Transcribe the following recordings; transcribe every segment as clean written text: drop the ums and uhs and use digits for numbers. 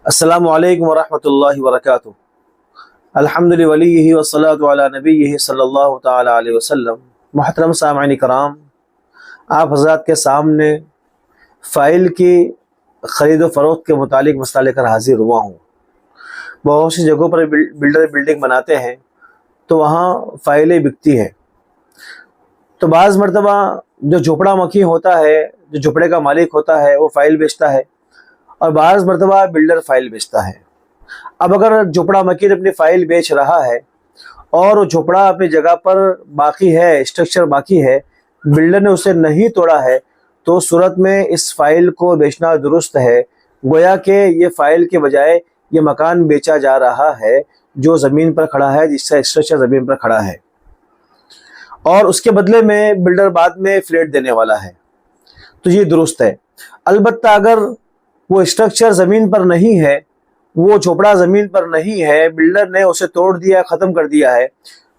السلام علیکم ورحمۃ اللہ وبرکاتہ۔ الحمد للہ ولیہ والصلاۃ علی نبیہ صلی اللہ تعالی علیہ وسلم۔ محترم سامعین کرام، آپ حضرات کے سامنے فائل کی خرید و فروخت کے متعلق مسئلہ لے کر حاضر ہوا ہوں۔ بہت سی جگہوں پر بلڈر بلڈنگ بناتے ہیں تو وہاں فائلیں بکتی ہیں، تو بعض مرتبہ جو جھوپڑا مکھی ہوتا ہے، جو جھوپڑے کا مالک ہوتا ہے، وہ فائل بیچتا ہے، اور بعض مرتبہ بلڈر فائل بیچتا ہے۔ اب اگر جھوپڑا مکین اپنی فائل بیچ رہا ہے اور وہ جھوپڑا اپنی جگہ پر باقی ہے، اسٹرکچر باقی ہے، بلڈر نے اسے نہیں توڑا ہے، تو صورت میں اس فائل کو بیچنا درست ہے۔ گویا کہ یہ فائل کے بجائے یہ مکان بیچا جا رہا ہے جو زمین پر کھڑا ہے، جس کا اسٹرکچر زمین پر کھڑا ہے، اور اس کے بدلے میں بلڈر بعد میں فلیٹ دینے والا ہے، تو یہ درست ہے۔ البتہ اگر وہ اسٹرکچر زمین پر نہیں ہے، وہ جھوپڑا زمین پر نہیں ہے، بلڈر نے اسے توڑ دیا، ختم کر دیا ہے،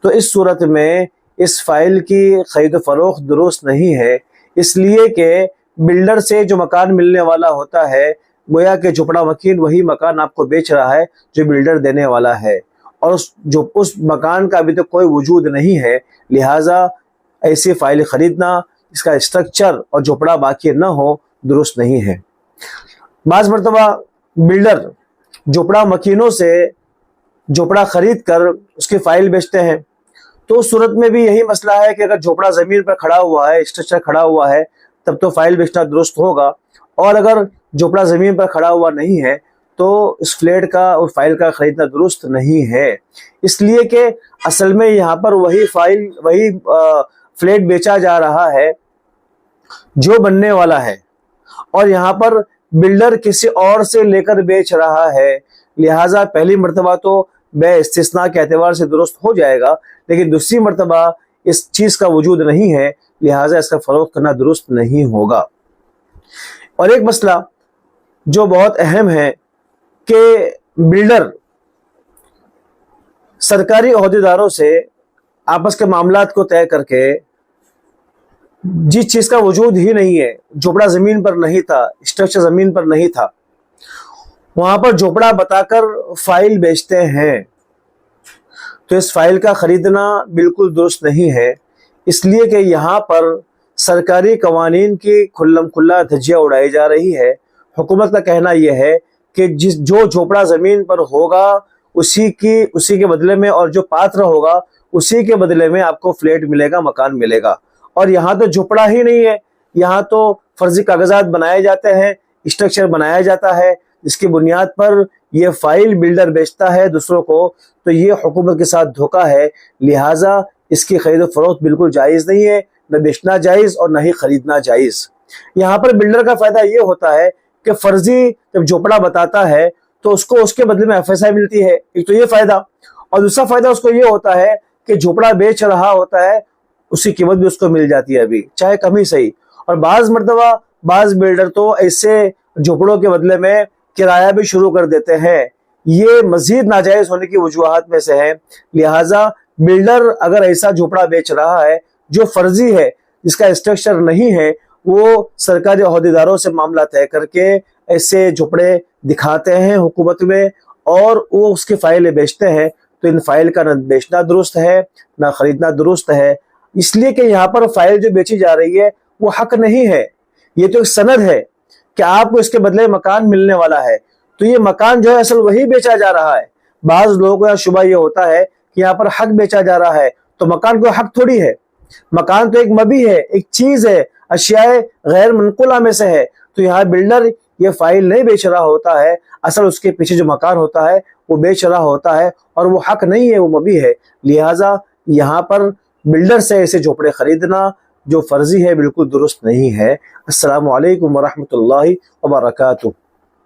تو اس صورت میں اس فائل کی خرید و فروخت درست نہیں ہے، اس لیے کہ بلڈر سے جو مکان ملنے والا ہوتا ہے، گویا کہ جھوپڑا مکین وہی مکان آپ کو بیچ رہا ہے جو بلڈر دینے والا ہے، اور اس مکان کا ابھی تک کوئی وجود نہیں ہے، لہٰذا ایسی فائل خریدنا، اس کا اسٹرکچر اور جھوپڑا باقی نہ ہو، درست نہیں ہے۔ بعض مرتبہ بلڈر جھوپڑا مکینوں سے جھوپڑا خرید کر اس کی فائل بیچتے ہیں، تو اس صورت میں بھی یہی مسئلہ ہے کہ اگر جھوپڑا زمین پر کھڑا ہوا ہے، اسٹرکچر کھڑا ہوا ہے، تب تو فائل بیچنا درست ہوگا، اور اگر جھوپڑا زمین پر کھڑا ہوا نہیں ہے تو اس فلیٹ کا اور فائل کا خریدنا درست نہیں ہے، اس لیے کہ اصل میں یہاں پر وہی فلیٹ بیچا جا رہا ہے جو بننے والا ہے، اور یہاں پر بلڈر کسی اور سے لے کر بیچ رہا ہے، لہٰذا پہلی مرتبہ تو بے استثناء کے اعتبار سے درست ہو جائے گا، لیکن دوسری مرتبہ اس چیز کا وجود نہیں ہے، لہٰذا اس کا فروخت کرنا درست نہیں ہوگا۔ اور ایک مسئلہ جو بہت اہم ہے کہ بلڈر سرکاری عہدیداروں سے آپس کے معاملات کو طے کر کے جس چیز کا وجود ہی نہیں ہے، جھوپڑا زمین پر نہیں تھا، اسٹرکچر زمین پر نہیں تھا، وہاں پر جھوپڑا بتا کر فائل بیچتے ہیں، تو اس فائل کا خریدنا بالکل درست نہیں ہے، اس لیے کہ یہاں پر سرکاری قوانین کی کھلم کھلا دھجیاں اڑائی جا رہی ہے۔ حکومت کا کہنا یہ ہے کہ جو جھوپڑا زمین پر ہوگا اسی کے بدلے میں، اور جو پاتر ہوگا اسی کے بدلے میں آپ کو فلیٹ ملے گا، مکان ملے گا، اور یہاں تو جھوپڑا ہی نہیں ہے، یہاں تو فرضی کاغذات بنائے جاتے ہیں، اسٹرکچر بنایا جاتا ہے، جس کی بنیاد پر یہ فائل بلڈر بیچتا ہے دوسروں کو، تو یہ حکومت کے ساتھ دھوکہ ہے، لہٰذا اس کی خرید و فروخت بالکل جائز نہیں ہے، نہ بیچنا جائز اور نہ ہی خریدنا جائز۔ یہاں پر بلڈر کا فائدہ یہ ہوتا ہے کہ فرضی جب جھوپڑا بتاتا ہے تو اس کو اس کے بدلے میں FSI ملتی ہے، ایک تو یہ فائدہ، اور دوسرا فائدہ اس کو یہ ہوتا ہے کہ جھوپڑا بیچ رہا ہوتا ہے اسی قیمت بھی اس کو مل جاتی ہے، ابھی چاہے کم ہی صحیح۔ اور بعض مرتبہ بعض بلڈر تو ایسے جھوپڑوں کے بدلے میں کرایہ بھی شروع کر دیتے ہیں، یہ مزید ناجائز ہونے کی وجوہات میں سے ہے، لہٰذا بلڈر اگر ایسا جھوپڑا بیچ رہا ہے جو فرضی ہے، جس کا اسٹرکچر نہیں ہے، وہ سرکاری عہدیداروں سے معاملہ طے کر کے ایسے جھوپڑے دکھاتے ہیں حکومت میں، اور وہ اس کی فائلیں بیچتے ہیں، تو ان فائل کا نہ بیچنا درست ہے نہ خریدنا درست ہے، اس لیے کہ یہاں پر فائل جو بیچی جا رہی ہے وہ حق نہیں ہے، یہ تو ایک سند ہے کہ آپ کو اس کے بدلے مکان ملنے والا ہے، تو یہ مکان جو ہے اصل وہی بیچا جا رہا ہے۔ بعض لوگوں کا شبہ یہ ہوتا ہے کہ یہاں پر حق بیچا جا رہا ہے، تو مکان کوئی حق تھوڑی ہے، مکان تو ایک مبی ہے، ایک چیز ہے، اشیاء غیر منقولہ میں سے ہے، تو یہاں بلڈر یہ فائل نہیں بیچ رہا ہوتا ہے، اصل اس کے پیچھے جو مکان ہوتا ہے وہ بیچ رہا ہوتا ہے، اور وہ حق نہیں ہے، وہ مبی ہے، لہٰذا یہاں پر بلڈر سے ایسے جھوپڑے خریدنا جو فرضی ہے بالکل درست نہیں ہے۔ السلام علیکم ورحمۃ اللہ وبرکاتہ۔